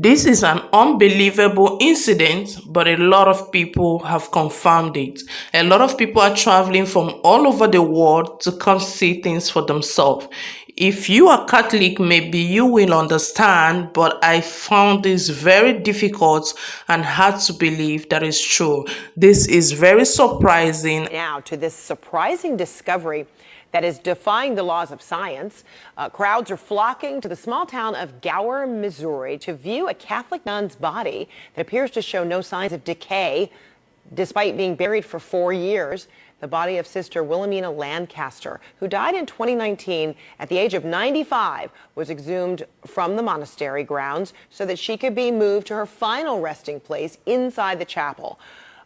This is an unbelievable incident, but a lot of people have confirmed it. A lot of people are traveling from all over the world to come see things for themselves. If you are Catholic, maybe you will understand, but I found this very difficult and hard to believe that is true. This is very surprising. Now to this surprising discovery that is defying the laws of science. Crowds are flocking to the small town of Gower, Missouri, to view a Catholic nun's body that appears to show no signs of decay despite being buried for 4 years. The body of Sister Wilhelmina Lancaster, who died in 2019 at the age of 95, was exhumed from the monastery grounds so that she could be moved to her final resting place inside the chapel.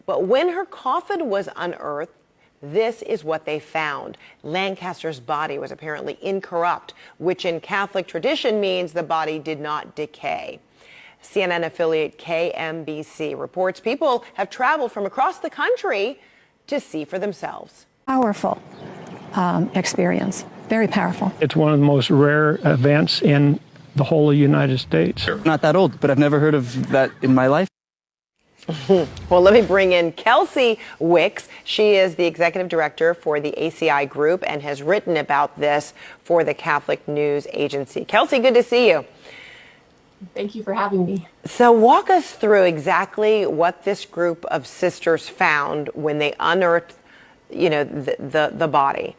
But when her coffin was unearthed, this is what they found. Lancaster's body was apparently incorrupt, which in Catholic tradition means the body did not decay. CNN affiliate KMBC reports people have traveled from across the country to see for themselves. Powerful experience, very powerful. It's one of the most rare events in the whole of the United States. Not that old, but I've never heard of that in my life. Well, let me bring in Kelsey Wicks. She is the executive director for the ACI group and has written about this for the Catholic News Agency. Kelsey, good to see you. Thank you for having me. So walk us through exactly what this group of sisters found when they unearthed, the body.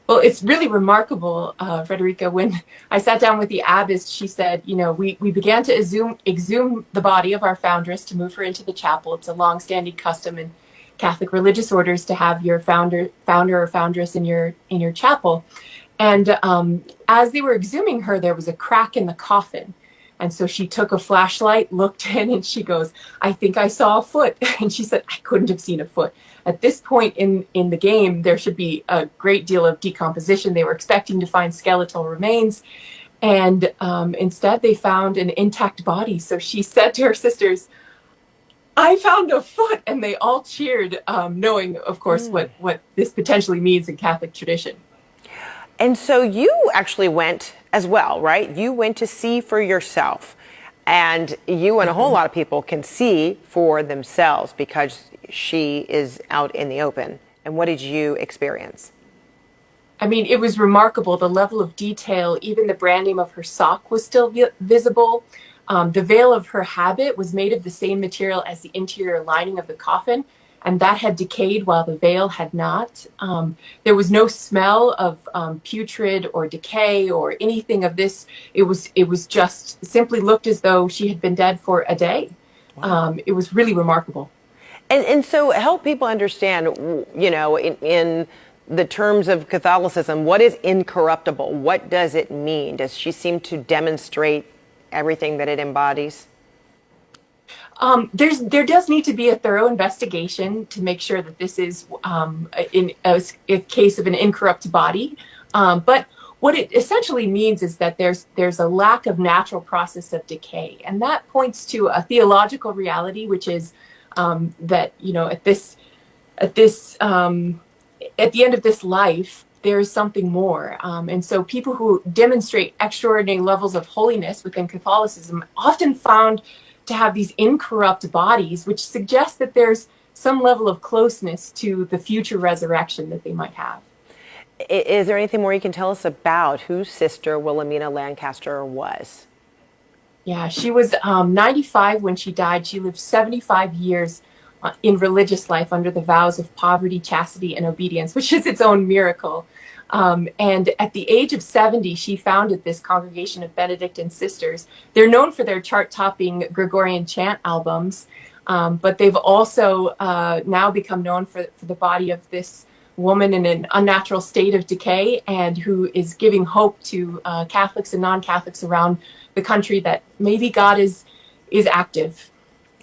Well, it's really remarkable, Frederica. When I sat down with the abbess, she said, we began to exhume the body of our foundress to move her into the chapel. It's a long-standing custom in Catholic religious orders to have your founder or foundress in your chapel. And as they were exhuming her, there was a crack in the coffin. And so she took a flashlight, looked in, and she goes, "I think I saw a foot." And she said, "I couldn't have seen a foot." At this point in the game, there should be a great deal of decomposition. They were expecting to find skeletal remains. And instead, they found an intact body. So she said to her sisters, "I found a foot." And they all cheered, knowing, of course, what this potentially means in Catholic tradition. And so you actually went as well, right? You went to see for yourself. And you and a whole lot of people can see for themselves because she is out in the open. And what did you experience? I mean, it was remarkable, the level of detail. Even the branding of her sock was still visible. The veil of her habit was made of the same material as the interior lining of the coffin, and that had decayed while the veil had not. There was no smell of putrid or decay or anything of this. It was just simply looked as though she had been dead for a day. Wow. It was really remarkable. And so help people understand, in the terms of Catholicism, what is incorruptible? What does it mean? Does she seem to demonstrate everything that it embodies? There does need to be a thorough investigation to make sure that this is a case of an incorrupt body. But what it essentially means is that there's a lack of natural process of decay, and that points to a theological reality, which is that at the end of this life, there is something more. And so people who demonstrate extraordinary levels of holiness within Catholicism often found to have these incorrupt bodies, which suggests that there's some level of closeness to the future resurrection that they might have. Is there anything more you can tell us about who Sister Wilhelmina Lancaster was? Yeah, she was 95 when she died. She lived 75 years in religious life under the vows of poverty, chastity, and obedience, which is its own miracle. And at the age of 70, she founded this congregation of Benedictine sisters. They're known for their chart-topping Gregorian chant albums, but they've also now become known for the body of this woman in an unnatural state of decay and who is giving hope to Catholics and non-Catholics around the country that maybe God is active.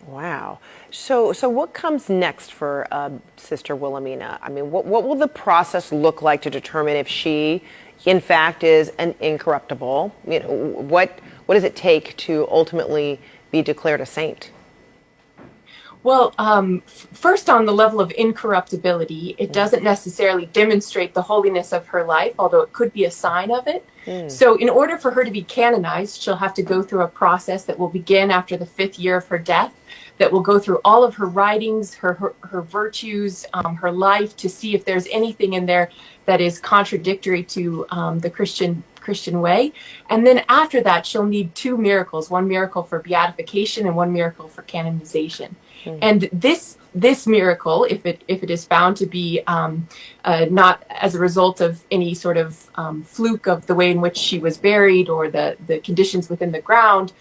Wow. So what comes next for Sister Wilhelmina? I mean, what will the process look like to determine if she, in fact, is an incorruptible? What does it take to ultimately be declared a saint? Well, first on the level of incorruptibility, it doesn't necessarily demonstrate the holiness of her life, although it could be a sign of it. So in order for her to be canonized, she'll have to go through a process that will begin after the 5th year of her death, that will go through all of her writings, her virtues, her life, to see if there's anything in there that is contradictory to the Christian way. And then after that, she'll need 2 miracles, one miracle for beatification and one miracle for canonization. And this miracle, if it is found to be not as a result of any sort of fluke of the way in which she was buried or the conditions within the ground,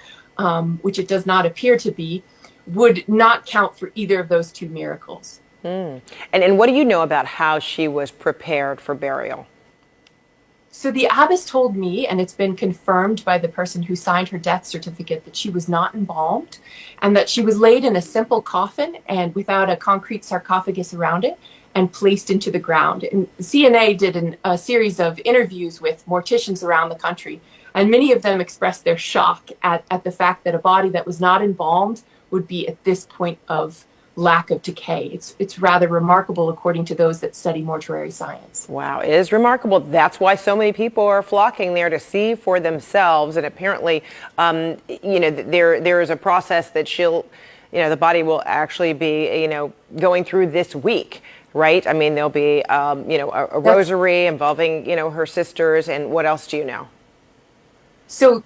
which it does not appear to be, would not count for either of those 2 miracles. And what do you know about how she was prepared for burial? So the abbess told me, and it's been confirmed by the person who signed her death certificate, that she was not embalmed and that she was laid in a simple coffin and without a concrete sarcophagus around it and placed into the ground. And CNA did a series of interviews with morticians around the country, and many of them expressed their shock at the fact that a body that was not embalmed would be at this point of lack of decay. It's rather remarkable according to those that study mortuary science. Wow, it is remarkable. That's why so many people are flocking there to see for themselves. And apparently, there is a process that the body will actually be, going through this week, right? I mean, there'll be, a rosary involving, her sisters. And what else do you know? So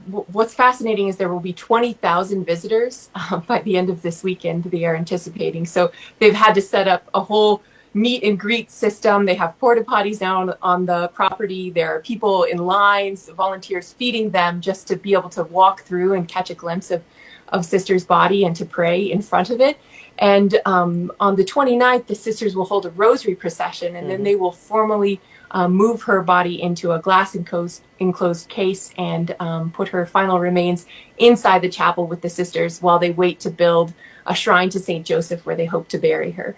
what's fascinating is there will be 20,000 visitors by the end of this weekend, they are anticipating. So they've had to set up a whole meet and greet system. They have porta potties now on the property. There are people in lines, volunteers feeding them just to be able to walk through and catch a glimpse of Sister's body and to pray in front of it. And on the 29th, the sisters will hold a rosary procession, and then they will formally move her body into a glass enclosed case and put her final remains inside the chapel with the sisters while they wait to build a shrine to St. Joseph where they hope to bury her.